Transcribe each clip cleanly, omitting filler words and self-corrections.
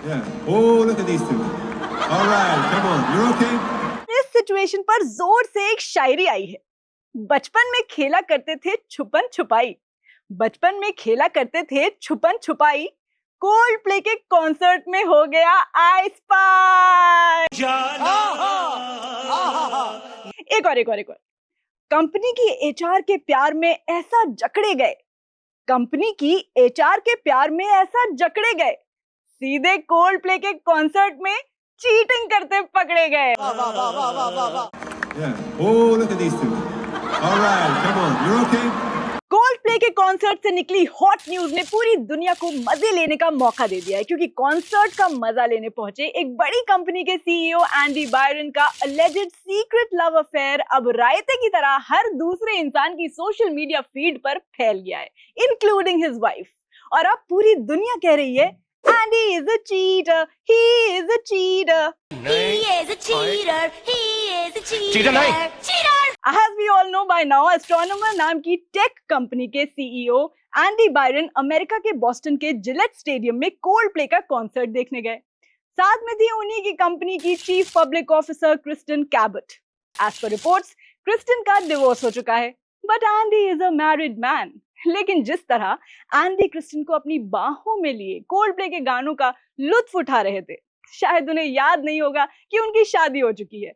Yeah. Oh, look at these two. All right, come on. You're okay? इस situation पर जोर से एक शायरी आई है। बचपन में खेला करते थे छुपन छुपाई, बचपन में खेला करते थे छुपन छुपाई, कोल्ड प्ले के कॉन्सर्ट में हो गया आई स्पाई। एक और कंपनी की एचआर के प्यार में ऐसा जकड़े गए, कंपनी की एचआर के प्यार में ऐसा जकड़े गए, सीधे कोल्ड प्ले के कॉन्सर्ट में चीटिंग करते पकड़े गए। Yeah. Oh, look at these two. All right, come on. You're okay? Cold play के कॉन्सर्ट से निकली हॉट न्यूज ने पूरी दुनिया को मजे लेने का मौका दे दिया है, क्योंकि कॉन्सर्ट का मजा लेने पहुंचे एक बड़ी कंपनी के सीईओ एंडी बायरन का अलेज्ड सीक्रेट लव अफेयर अब रायते की तरह हर दूसरे इंसान की सोशल मीडिया फीड पर फैल गया है, इंक्लूडिंग हिज वाइफ। और अब पूरी दुनिया कह रही है Andy is a cheater, he is a cheater. He is a cheater, he is a cheater. Cheater नहीं. Cheater. As we all know by now, Astronomer नाम की टेक कंपनी के सीईओ एंडी बायरन अमेरिका के Boston के Gillette stadium में Coldplay का concert देखने गए। साथ में थी उन्हीं की कंपनी की chief public officer Kristin Cabot. As per reports, Kristin का डिवोर्स हो चुका है, but Andy is a married man. लेकिन जिस तरह एंडी क्रिस्टिन को अपनी बाहों में लिए कोल्ड प्ले के गानों का लुत्फ उठा रहे थे, शायद उन्हें याद नहीं होगा कि उनकी शादी हो चुकी है।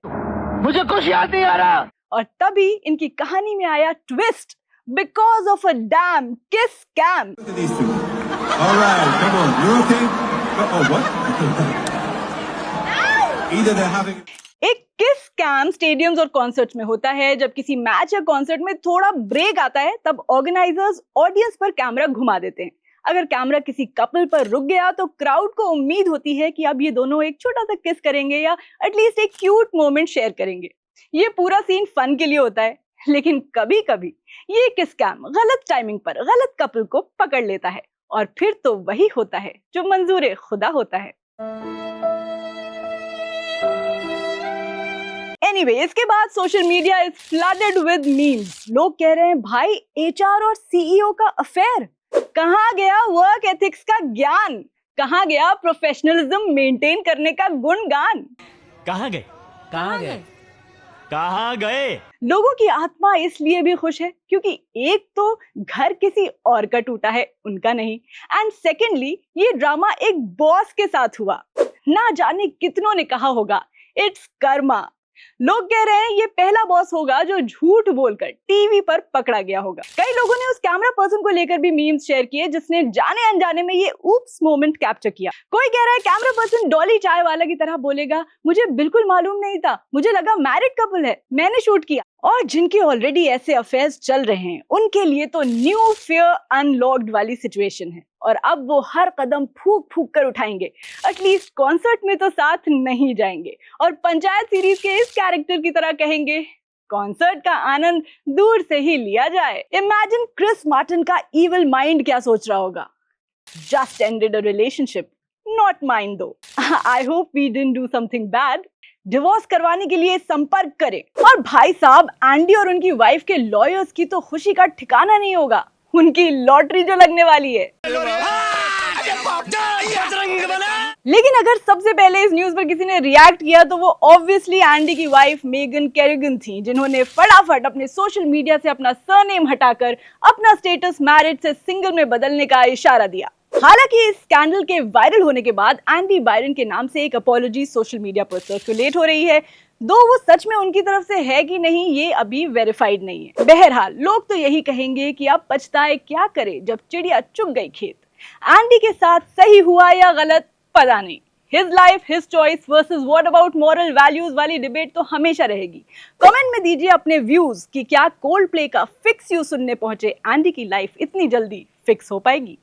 मुझे कुछ याद नहीं आ रहा। और तभी इनकी कहानी में आया twist, because of a dam किस scam. Look at these two. All right, come on. You're okay? Oh, what? Either they're having... एक किस स्कैम स्टेडियम्स और कॉन्सर्ट्स में होता है। जब किसी मैच या कॉन्सर्ट में थोड़ा ब्रेक आता है, तब ऑर्गेनाइजर्स ऑडियंस पर कैमरा घुमा देते हैं। अगर कैमरा किसी कपल पर रुक गया तो क्राउड को उम्मीद होती है कि अब ये दोनों एक छोटा सा किस करेंगे या एटलीस्ट एक क्यूट मोमेंट शेयर करेंगे। ये पूरा सीन फन के लिए होता है, लेकिन कभी कभी ये किस स्कैम गलत टाइमिंग पर गलत कपल को पकड़ लेता है, और फिर तो वही होता है जो मंजूर खुदा होता है। Anyway, इसके बाद social media is flooded with memes. लोग कह रहे हैं भाई एचआर और सीईओ का अफेयर, कहाँ गया वर्क एथिक्स का ज्ञान, कहाँ गया प्रोफेशनलिज्म मेंटेन करने का गुणगान। कहाँ गए? कहाँ गए? कहाँ गए? लोगों की आत्मा इसलिए भी खुश है क्योंकि एक तो घर किसी और का टूटा है, उनका नहीं, एंड सेकेंडली ये ड्रामा एक बॉस के साथ हुआ। ना जाने कितनों ने कहा होगा इट्स कर्मा। लोग कह रहे हैं ये पहला बॉस होगा जो झूठ बोलकर टीवी पर पकड़ा गया होगा। कई लोगों ने उस कैमरा पर्सन को लेकर भी मीम्स शेयर किए जिसने जाने अनजाने में ये ऊप्स मोमेंट कैप्चर किया। कोई कह रहा है कैमरा पर्सन डॉली चाय वाला की तरह बोलेगा, मुझे बिल्कुल मालूम नहीं था, मुझे लगा मैरिड कपल है, मैंने शूट किया। और जिनके ऑलरेडी ऐसे अफेयर्स चल रहे हैं उनके लिए तो न्यू फियर अनलॉक्ड वाली सिचुएशन है, और अब वो हर कदम फूक फूक कर उठाएंगे। एटलीस्ट कॉन्सर्ट में तो साथ नहीं जाएंगे और पंचायत सीरीज के इस कैरेक्टर की तरह कहेंगे कॉन्सर्ट का आनंद दूर से ही लिया जाए। इमेजिन क्रिस मार्टिन का इविल माइंड क्या सोच रहा होगा। Just ended a relationship, not mind though. I hope we didn't do something bad. Divorce करवाने के लिए संपर्क करें। और भाई साहब, एंडी और उनकी वाइफ के लॉयर्स की तो खुशी का ठिकाना नहीं होगा, उनकी लॉटरी जो लगने वाली है। लेकिन अगर सबसे पहले इस न्यूज पर किसी ने रिएक्ट किया तो वो ऑब्वियसली एंडी की वाइफ मेगन कैरिगन थी, जिन्होंने फटाफट अपने सोशल मीडिया से अपना सरनेम हटाकर अपना स्टेटस मैरिड से सिंगल में बदलने का इशारा दिया। हालांकि इस स्कैंडल के वायरल होने के बाद एंडी बायरन के नाम से एक अपॉलॉजी सोशल मीडिया पर सर्कुलेट हो रही है, दो वो सच में उनकी तरफ से है कि नहीं ये अभी वेरीफाइड नहीं है। बहरहाल लोग तो यही कहेंगे कि अब पछताए क्या करे जब चिड़िया चुग गई खेत। एंडी के साथ सही हुआ या गलत पता नहीं। His life his choice versus what about moral values वाली डिबेट तो हमेशा रहेगी। कमेंट में दीजिए अपने व्यूज कि क्या कोल्ड प्ले का फिक्स यू सुनने पहुंचे एंडी की लाइफ इतनी जल्दी फिक्स हो पाएगी।